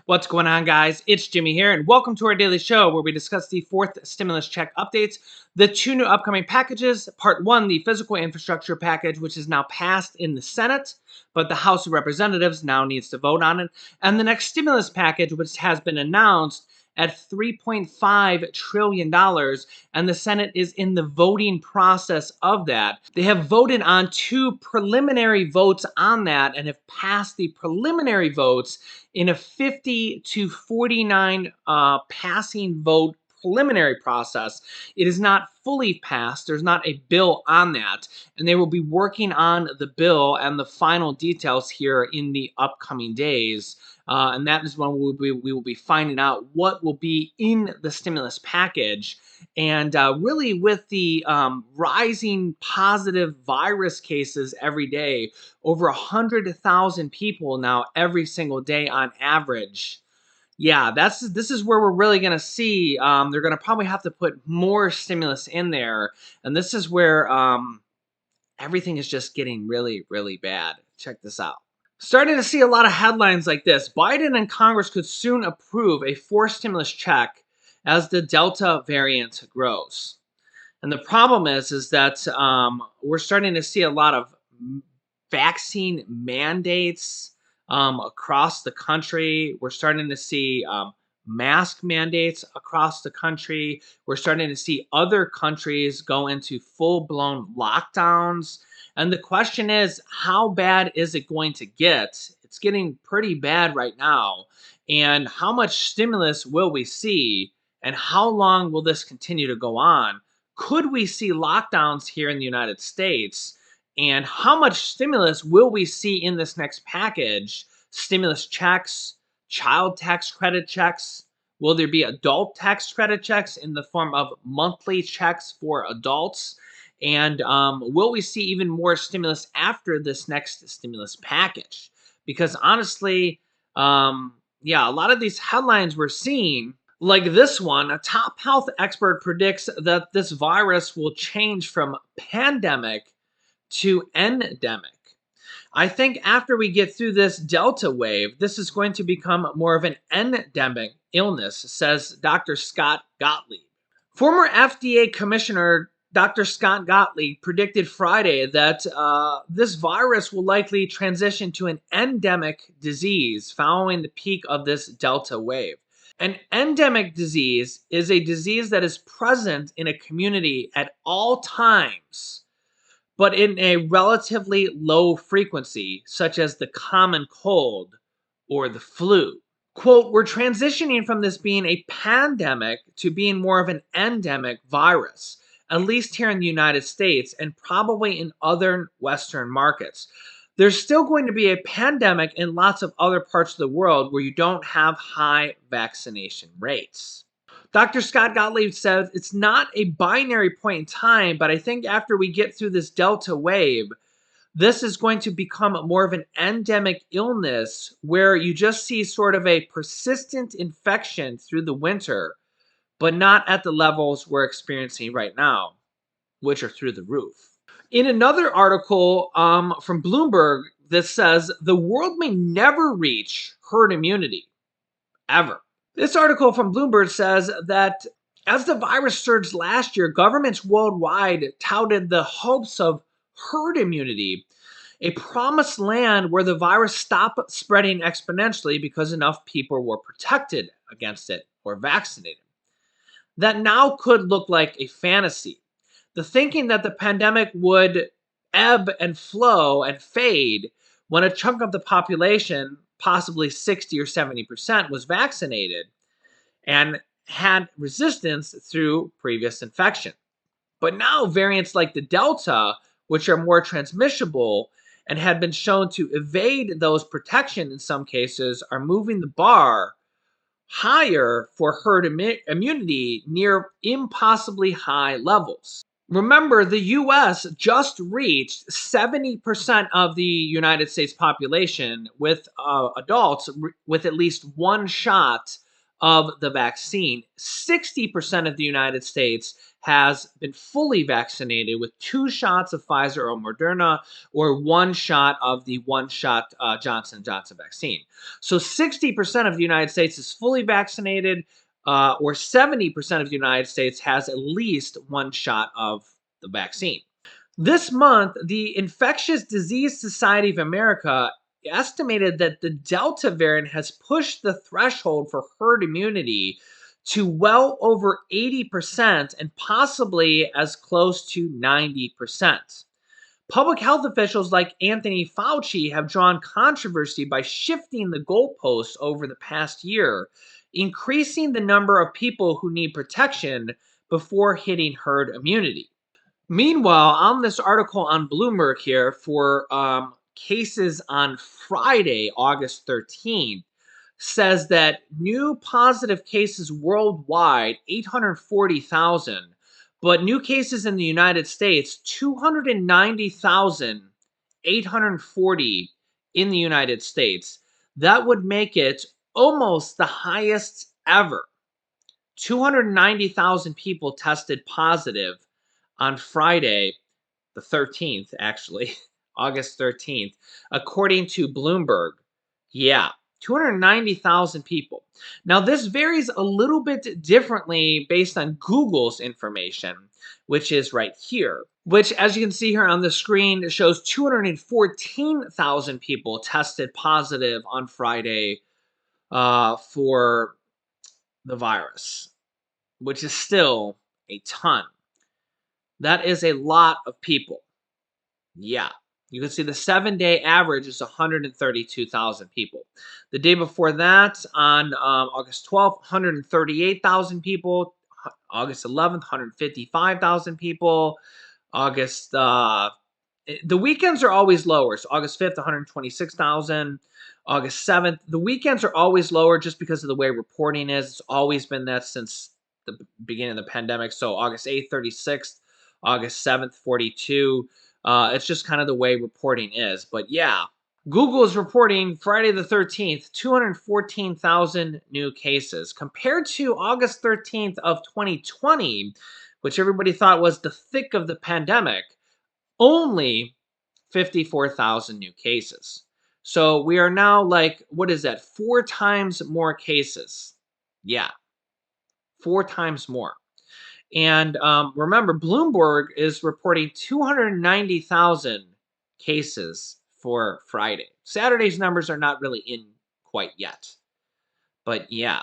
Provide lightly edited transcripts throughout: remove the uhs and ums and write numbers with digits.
What's going on, guys? It's Jimmy here, and welcome to our daily show where we discuss the fourth stimulus check updates, the two new upcoming packages. Part one, the physical infrastructure package, which is now passed in the Senate, but the House of Representatives now needs to vote on it, and the next stimulus package, which has been announced at $3.5 trillion, and the Senate is in the voting process of that. They have voted on two preliminary votes on that and have passed the preliminary votes in a 50 to 49 passing vote preliminary process. It is not fully passed. There's not a bill on that, and they will be working on the bill and the final details here in the upcoming days. And that is when we will be finding out what will be in the stimulus package. And really, with the rising positive virus cases every day, over 100,000 people now every single day on average. Yeah, this is where we're really going to see. They're going to probably have to put more stimulus in there. And this is where everything is just getting really, really bad. Check this out. Starting to see a lot of headlines like this. Biden and Congress could soon approve a fourth stimulus check as the Delta variant grows. And the problem is that we're starting to see a lot of vaccine mandates across the country. We're starting to see mask mandates across the country. We're starting to see other countries go into full-blown lockdowns. And the question is, how bad is it going to get? It's getting pretty bad right now. And how much stimulus will we see? And how long will this continue to go on? Could we see lockdowns here in the United States? And how much stimulus will we see in this next package? Stimulus checks, child tax credit checks. Will there be adult tax credit checks in the form of monthly checks for adults? And will we see even more stimulus after this next stimulus package? Because honestly, yeah, a lot of these headlines we're seeing, like this one, a top health expert predicts that this virus will change from pandemic to endemic. I think after we get through this Delta wave, this is going to become more of an endemic illness, says Dr. Scott Gottlieb. Former FDA Commissioner Dr. Scott Gottlieb predicted Friday that this virus will likely transition to an endemic disease following the peak of this Delta wave. An endemic disease is a disease that is present in a community at all times, but in a relatively low frequency, such as the common cold or the flu. Quote, we're transitioning from this being a pandemic to being more of an endemic virus, at least here in the United States and probably in other Western markets. There's still going to be a pandemic in lots of other parts of the world where you don't have high vaccination rates. Dr. Scott Gottlieb says it's not a binary point in time, but I think after we get through this Delta wave, this is going to become more of an endemic illness where you just see sort of a persistent infection through the winter, but not at the levels we're experiencing right now, which are through the roof. In another article from Bloomberg, this says the world may never reach herd immunity, ever. This article from Bloomberg says that as the virus surged last year, governments worldwide touted the hopes of herd immunity, a promised land where the virus stopped spreading exponentially because enough people were protected against it or vaccinated. That now could look like a fantasy. The thinking that the pandemic would ebb and flow and fade when a chunk of the population, possibly 60 or 70%, was vaccinated and had resistance through previous infection. But now variants like the Delta, which are more transmissible and had been shown to evade those protection in some cases, are moving the bar higher for herd immunity near impossibly high levels. Remember, the US just reached 70% of the United States population with adults with at least one shot of the vaccine. 60% of the United States has been fully vaccinated with 2 shots of Pfizer or Moderna, or 1 shot of the one-shot Johnson & Johnson vaccine. So 60% of the United States is fully vaccinated, or 70% of the United States has at least 1 shot of the vaccine. This month, the Infectious Disease Society of America estimated that the Delta variant has pushed the threshold for herd immunity to well over 80% and possibly as close to 90%. Public health officials like Anthony Fauci have drawn controversy by shifting the goalposts over the past year, increasing the number of people who need protection before hitting herd immunity. Meanwhile, on this article on Bloomberg here for cases on Friday, August 13th, says that new positive cases worldwide, 840,000, but new cases in the United States, 290,840 in the United States. That would make it almost the highest ever. 290,000 people tested positive on Friday, the 13th, actually, August 13th, according to Bloomberg. Yeah, 290,000 people. Now, this varies a little bit differently based on Google's information, which is right here, which, as you can see here on the screen, shows 214,000 people tested positive on Friday for the virus, which is still a ton. That is a lot of people. Yeah. You can see the 7-day average is 132,000 people. The day before that, on August 12th, 138,000 people. August 11th, 155,000 people. August, the weekends are always lower. So August 5th, 126,000. August 7th. The weekends are always lower just because of the way reporting is. It's always been that since the beginning of the pandemic. So August 8th, 36th. August 7th, 42. It's just kind of the way reporting is. But yeah, Google is reporting Friday the 13th, 214,000 new cases compared to August 13th of 2020, which everybody thought was the thick of the pandemic, only 54,000 new cases. So we are now like, what is that? 4 times more cases. Yeah, 4 times more. And remember, Bloomberg is reporting 290,000 cases for Friday. Saturday's numbers are not really in quite yet, but yeah,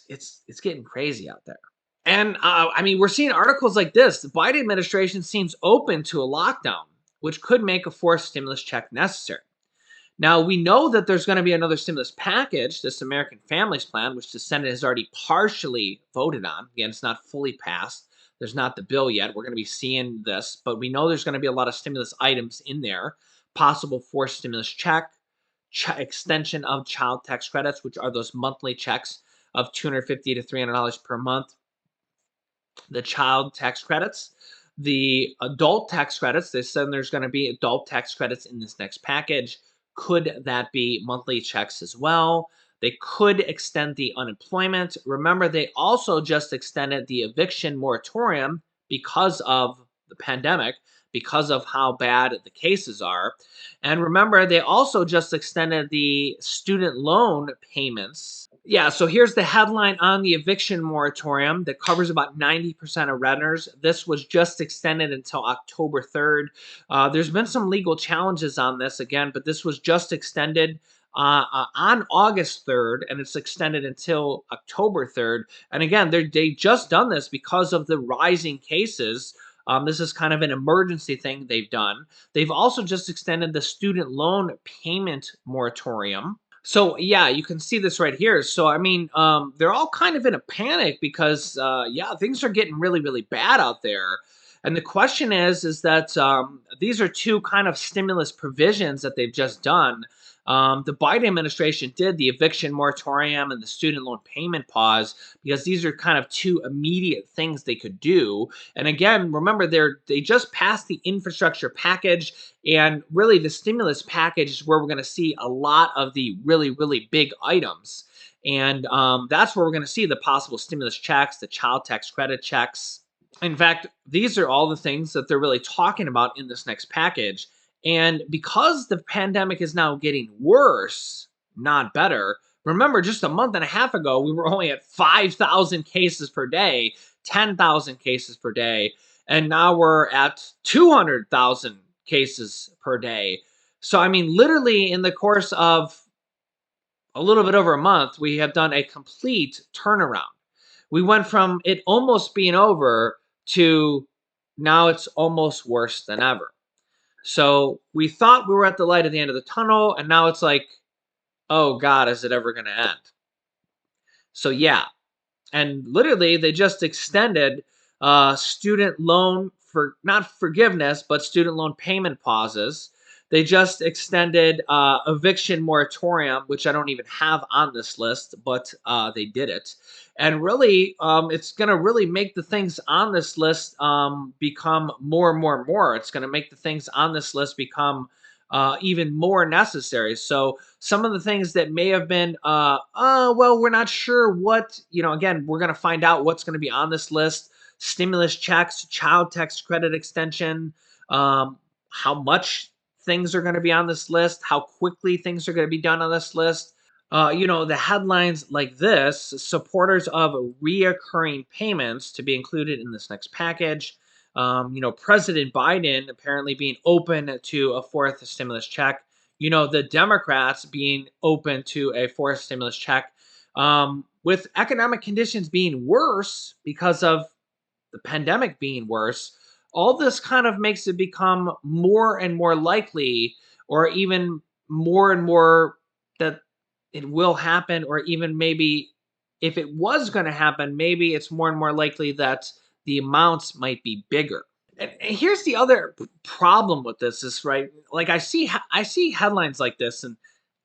it's getting crazy out there. And I mean, we're seeing articles like this. The Biden administration seems open to a lockdown, which could make a fourth stimulus check necessary. Now, we know that there's going to be another stimulus package, this American Families Plan, which the Senate has already partially voted on. Again, it's not fully passed. There's not the bill yet. We're going to be seeing this, but we know there's going to be a lot of stimulus items in there. Possible fourth stimulus check, extension of child tax credits, which are those monthly checks of $250 to $300 per month. The child tax credits, the adult tax credits. They said there's going to be adult tax credits in this next package. Could that be monthly checks as well? They could extend the unemployment. Remember, they also just extended the eviction moratorium because of the pandemic, because of how bad the cases are. And remember, they also just extended the student loan payments. Yeah, so here's the headline on the eviction moratorium that covers about 90% of renters. This was just extended until October 3rd. There's been some legal challenges on this again, but this was just extended on August 3rd, and it's extended until October 3rd. And again, they just done this because of the rising cases. This is kind of an emergency thing they've done. They've also just extended the student loan payment moratorium. So yeah, you can see this right here. So I mean, they're all kind of in a panic because yeah, things are getting really, really bad out there. And the question is that these are 2 kind of stimulus provisions that they've just done. The Biden administration did the eviction moratorium and the student loan payment pause because these are kind of two immediate things they could do. And again, remember they just passed the infrastructure package, and really the stimulus package is where we're going to see a lot of the really, really big items. And that's where we're going to see the possible stimulus checks, the child tax credit checks. In fact, these are all the things that they're really talking about in this next package. And because the pandemic is now getting worse, not better, remember just a month and a half ago, we were only at 5,000 cases per day, 10,000 cases per day, and now we're at 200,000 cases per day. So, I mean, literally in the course of a little bit over a month, we have done a complete turnaround. We went from it almost being over to now it's almost worse than ever. So we thought we were at the light at the end of the tunnel, and now it's like, oh God, is it ever going to end? So yeah, and literally they just extended student loan for not forgiveness, but student loan payment pauses. They just extended eviction moratorium, which I don't even have on this list, but they did it. And really, it's going to really make the things on this list become more and more and more. It's going to make the things on this list become even more necessary. So some of the things that may have been, well, we're not sure what, again, we're going to find out what's going to be on this list. Stimulus checks, child tax credit extension, how much things are going to be on this list, how quickly things are going to be done on this list. The headlines like this: supporters of reoccurring payments to be included in this next package. President Biden apparently being open to a fourth stimulus check. The Democrats being open to a fourth stimulus check. With economic conditions being worse because of the pandemic being worse, all this kind of makes it become more and more likely, or even more and more, that it will happen, or even maybe if it was going to happen, maybe it's more and more likely that the amounts might be bigger. And here's the other problem with this is, right, like I see headlines like this, and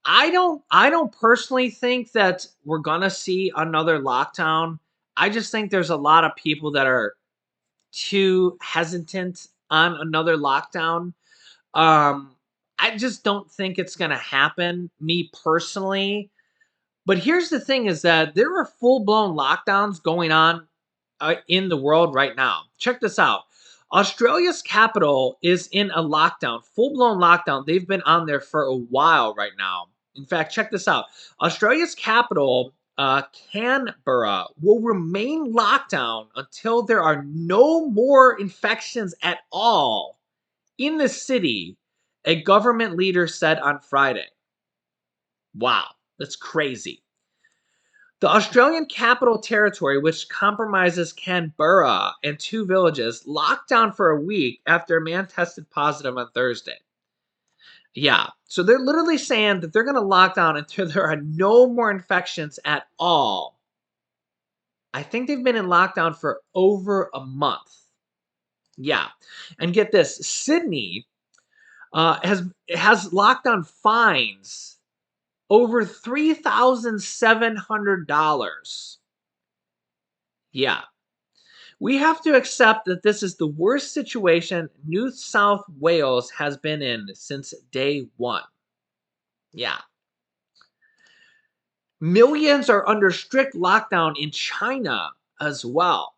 I don't personally think that we're gonna see another lockdown. I just think there's a lot of people that are too hesitant on another lockdown. Um, I just don't think it's gonna happen, me personally. But here's the thing: is that there are full blown lockdowns going on in the world right now. Check this out. Australia's capital is in a lockdown, full blown lockdown. They've been on there for a while right now. In fact, check this out. Australia's capital, Canberra, will remain locked down until there are no more infections at all in the city, a government leader said on Friday. Wow, that's crazy. The Australian Capital Territory, which comprises Canberra and two villages, locked down for a week after a man tested positive on Thursday. Yeah, so they're literally saying that they're going to lock down until there are no more infections at all. I think they've been in lockdown for over a month. Yeah, and get this: Sydney has lockdown fines over $3,700. Yeah. We have to accept that this is the worst situation New South Wales has been in since day one. Yeah. Millions are under strict lockdown in China as well.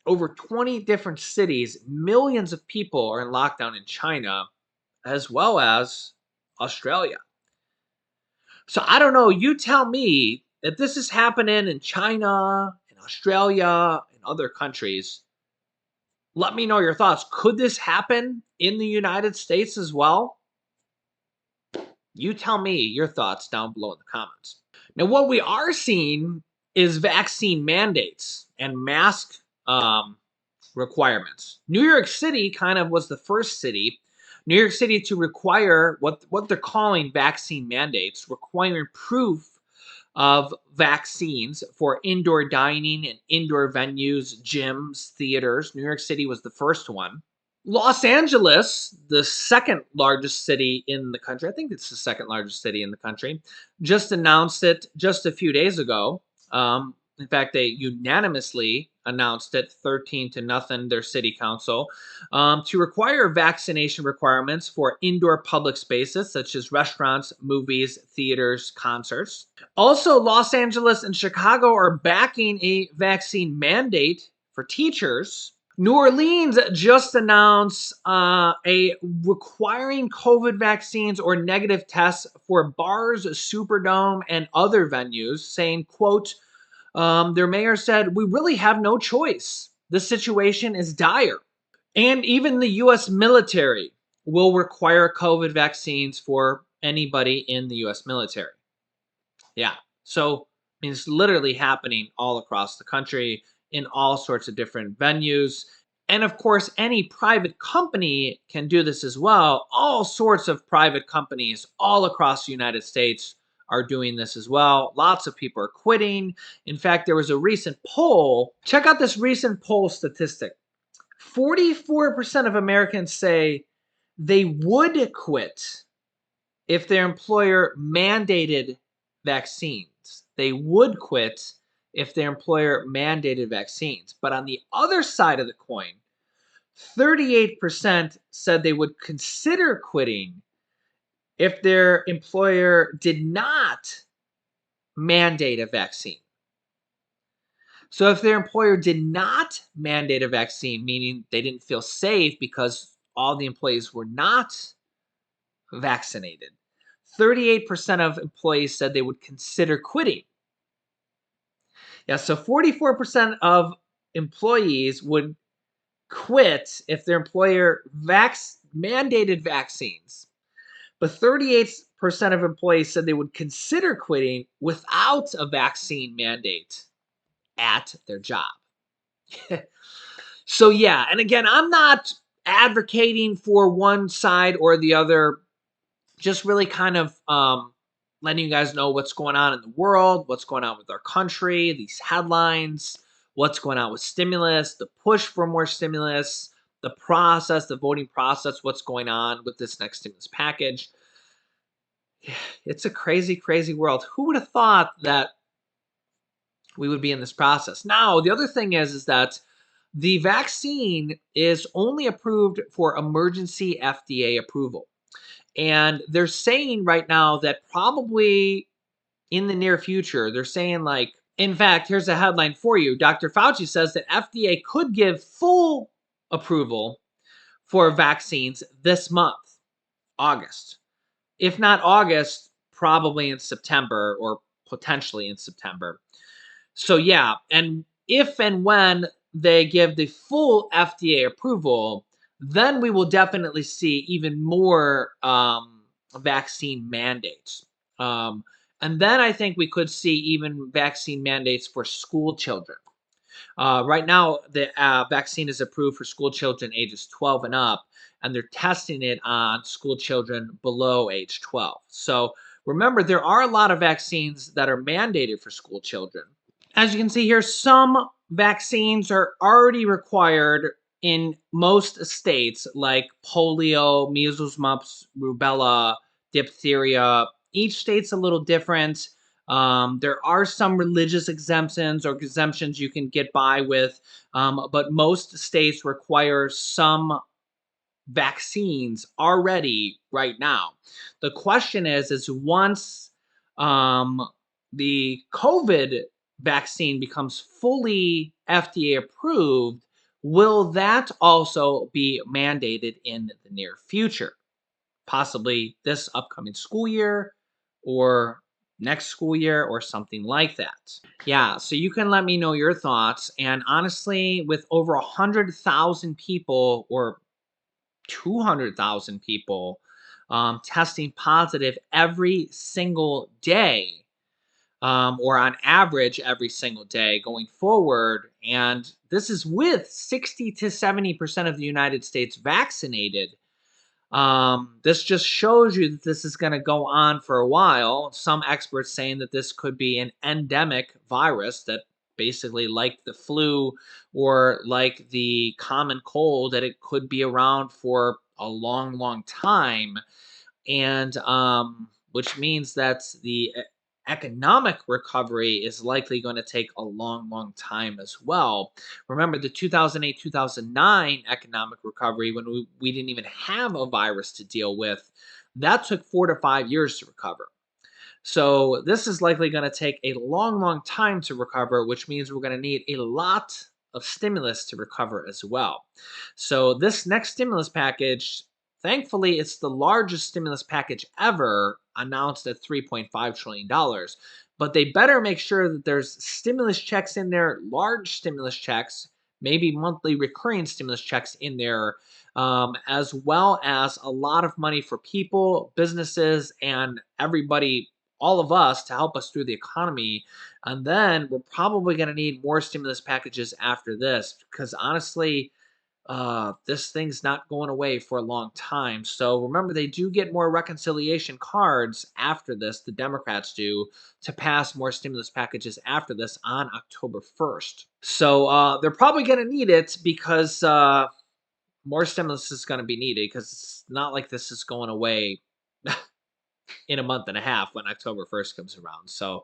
Over 20 different cities, millions of people are in lockdown in China, as well as Australia. So I don't know. You tell me if this is happening in China, in Australia, in other countries. Let me know your thoughts. Could this happen in the United States as well? You tell me your thoughts down below in the comments. Now, what we are seeing is vaccine mandates and mask requirements. New York City kind of was the first city, New York City, to require what they're calling vaccine mandates, requiring proof of vaccines for indoor dining and indoor venues, gyms, theaters. New York City was the first one. Los Angeles, the second largest city in the country, I think it's the second largest city in the country, just announced it just a few days ago. In fact, they unanimously announced it 13 to nothing, their city council, to require vaccination requirements for indoor public spaces such as restaurants, movies, theaters, concerts. Also, Los Angeles and Chicago are backing a vaccine mandate for teachers. New Orleans just announced a requiring COVID vaccines or negative tests for bars, Superdome, and other venues, saying, quote, their mayor said, we really have no choice. The situation is dire. And even the U.S. military will require COVID vaccines for anybody in the U.S. military. Yeah. So, I mean, it's literally happening all across the country in all sorts of different venues. And of course, any private company can do this as well. All sorts of private companies all across the United States are doing this as well. Lots of people are quitting. In fact, there was a recent poll. Check out this recent poll statistic. 44% of Americans say they would quit if their employer mandated vaccines. They would quit if their employer mandated vaccines. But on the other side of the coin, 38% said they would consider quitting if their employer did not mandate a vaccine. So if their employer did not mandate a vaccine, meaning they didn't feel safe because all the employees were not vaccinated, 38% of employees said they would consider quitting. Yeah, so 44% of employees would quit if their employer mandated vaccines. But 38% of employees said they would consider quitting without a vaccine mandate at their job. So, yeah, and again, I'm not advocating for one side or the other, just really kind of letting you guys know what's going on in the world, what's going on with our country, these headlines, what's going on with stimulus, the push for more stimulus, the process, the voting process, what's going on with this next stimulus package. It's a crazy, crazy world. Who would have thought that we would be in this process? Now, the other thing is that the vaccine is only approved for emergency FDA approval. And they're saying right now that probably in the near future, they're saying, like, in fact, here's a headline for you. Dr. Fauci says that FDA could give full approval for vaccines this month, August. If not August, probably in September or potentially in September. So, yeah. And if and when they give the full FDA approval, then we will definitely see even more vaccine mandates. And then I think we could see even vaccine mandates for school children. Right now, the vaccine is approved for school children ages 12 and up, and they're testing it on school children below age 12. So remember, there are a lot of vaccines that are mandated for school children. As you can see here, some vaccines are already required in most states, like polio, measles, mumps, rubella, diphtheria. Each state's a little different. There are some religious exemptions or exemptions you can get by with, but most states require some vaccines already right now. The question is once the COVID vaccine becomes fully FDA approved, will that also be mandated in the near future? Possibly this upcoming school year or next school year or something like that. Yeah, so you can let me know your thoughts. And honestly, with over 100,000 people or 200,000 people testing positive every single day, or on average every single day going forward. And this is with 60 to 70% of the United States vaccinated. This just shows you that this is going to go on for a while. Some experts saying that this could be an endemic virus that basically like the flu or like the common cold, that it could be around for a long, long time. And which means that the economic recovery is likely going to take a long, long time as well. Remember the 2008 2009 economic recovery, when we didn't even have a virus to deal with, that took 4 to 5 years to recover. So this is likely going to take a long, long time to recover, which means we're going to need a lot of stimulus to recover as well. So this next stimulus package, thankfully, it's the largest stimulus package ever, announced at $3.5 trillion. But they better make sure that there's stimulus checks in there, large stimulus checks, maybe monthly recurring stimulus checks in there, as well as a lot of money for people, businesses, and everybody, all of us, to help us through the economy. And then we're probably going to need more stimulus packages after this, because honestly, this thing's not going away for a long time. So remember, they do get more reconciliation cards after this, the Democrats do, to pass more stimulus packages after this on October 1st. So they're probably going to need it, because more stimulus is going to be needed, because it's not like this is going away in a month and a half when October 1st comes around. So,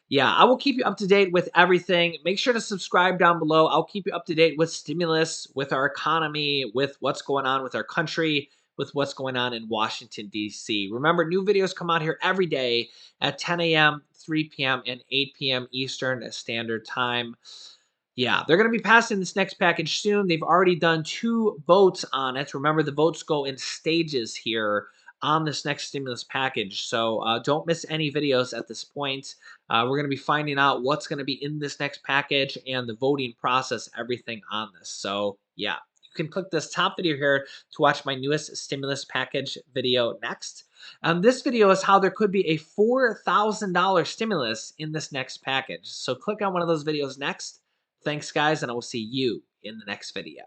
yeah, I will keep you up to date with everything. Make sure to subscribe down below. I'll keep you up to date with stimulus, with our economy, with what's going on with our country, with what's going on in Washington, D.C. Remember, new videos come out here every day at 10 a.m., 3 p.m., and 8 p.m. Eastern Standard Time. Yeah, they're going to be passing this next package soon. They've already done 2 votes on it. Remember, the votes go in stages here on this next stimulus package. So don't miss any videos at this point. We're going to be finding out what's going to be in this next package and the voting process, everything on this. So yeah, you can click this top video here to watch my newest stimulus package video next. This video is how there could be a $4,000 stimulus in this next package. So click on one of those videos next. Thanks, guys, and I will see you in the next video.